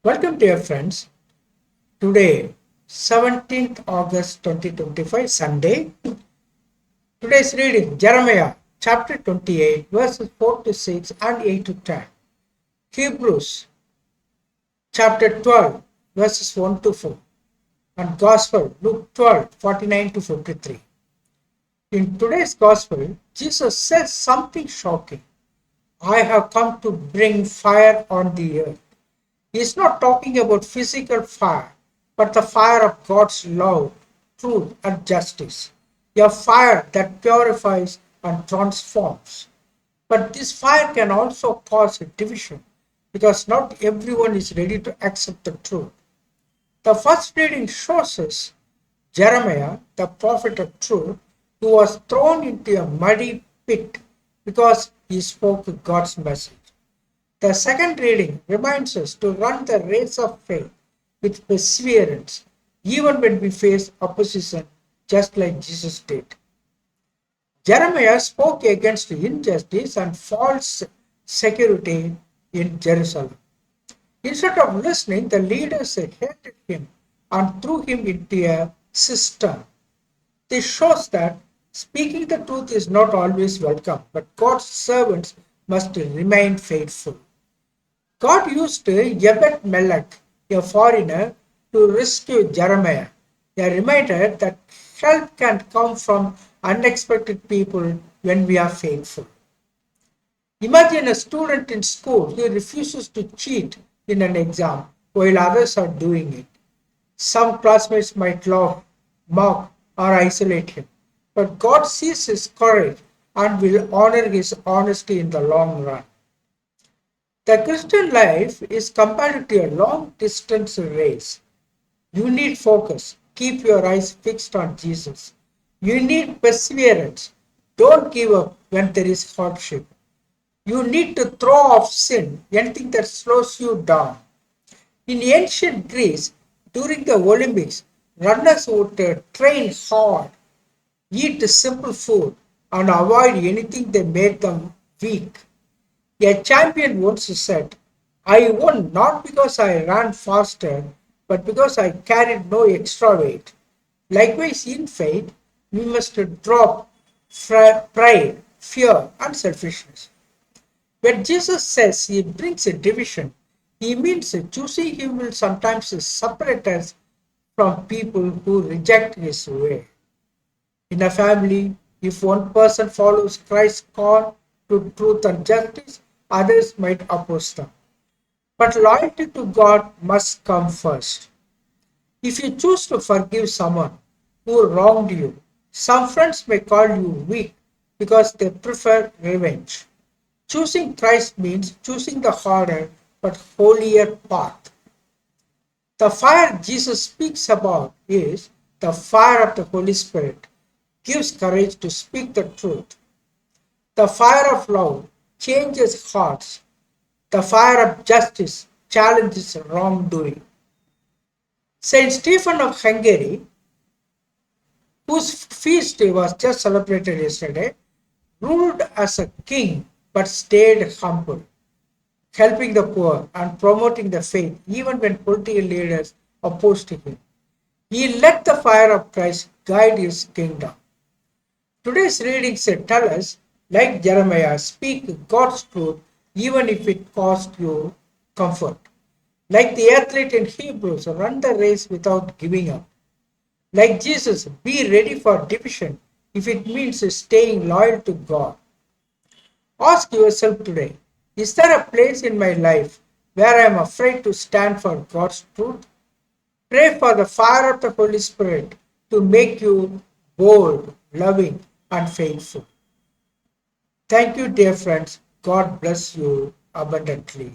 Welcome, dear friends. Today, 17th August 2025, Sunday. Today's reading Jeremiah chapter 28, verses 4 to 6 and 8 to 10. Hebrews chapter 12, verses 1 to 4. And Gospel Luke 12, 49 to 53. In today's Gospel, Jesus says something shocking. I have come to bring fire on the earth. He's not talking about physical fire, but the fire of God's love, truth, and justice. A fire that purifies and transforms. But this fire can also cause a division because not everyone is ready to accept the truth. The first reading shows us Jeremiah, the prophet of truth, who was thrown into a muddy pit because he spoke God's message. The second reading reminds us to run the race of faith with perseverance, even when we face opposition, just like Jesus did. Jeremiah spoke against injustice and false security in Jerusalem. Instead of listening, the leaders hated him and threw him into a cistern. This shows that speaking the truth is not always welcome, but God's servants must remain faithful. God used Yebet Melech, a foreigner, to rescue Jeremiah, a reminder that help can come from unexpected people when we are faithful. Imagine a student in school who refuses to cheat in an exam while others are doing it. Some classmates might laugh, mock, or isolate him, but God sees his courage and will honor his honesty in the long run. The Christian life is compared to a long distance race. You need focus. Keep your eyes fixed on Jesus. You need perseverance. Don't give up when there is hardship. You need to throw off sin, anything that slows you down. In ancient Greece, during the Olympics, runners would train hard, eat simple food, and avoid anything that made them weak. A champion once said, I won not because I ran faster, but because I carried no extra weight. Likewise, in faith, we must drop pride, fear, and selfishness. When Jesus says he brings a division, he means choosing him will sometimes separate us from people who reject his way. In a family, if one person follows Christ's call to truth and justice, others might oppose them. But loyalty to God must come first. If you choose to forgive someone who wronged you, some friends may call you weak because they prefer revenge. Choosing Christ means choosing the harder but holier path. The fire Jesus speaks about is the fire of the Holy Spirit, gives courage to speak the truth. The fire of love changes hearts. The fire of justice challenges wrongdoing. Saint Stephen of Hungary, whose feast was just celebrated yesterday, ruled as a king but stayed humble, helping the poor and promoting the faith even when political leaders opposed him. He let the fire of Christ guide his kingdom. Today's readings tell us, like Jeremiah, speak God's truth even if it costs you comfort. Like the athlete in Hebrews, run the race without giving up. Like Jesus, be ready for division if it means staying loyal to God. Ask yourself today, is there a place in my life where I am afraid to stand for God's truth? Pray for the fire of the Holy Spirit to make you bold, loving, and faithful. Thank you, dear friends. God bless you abundantly.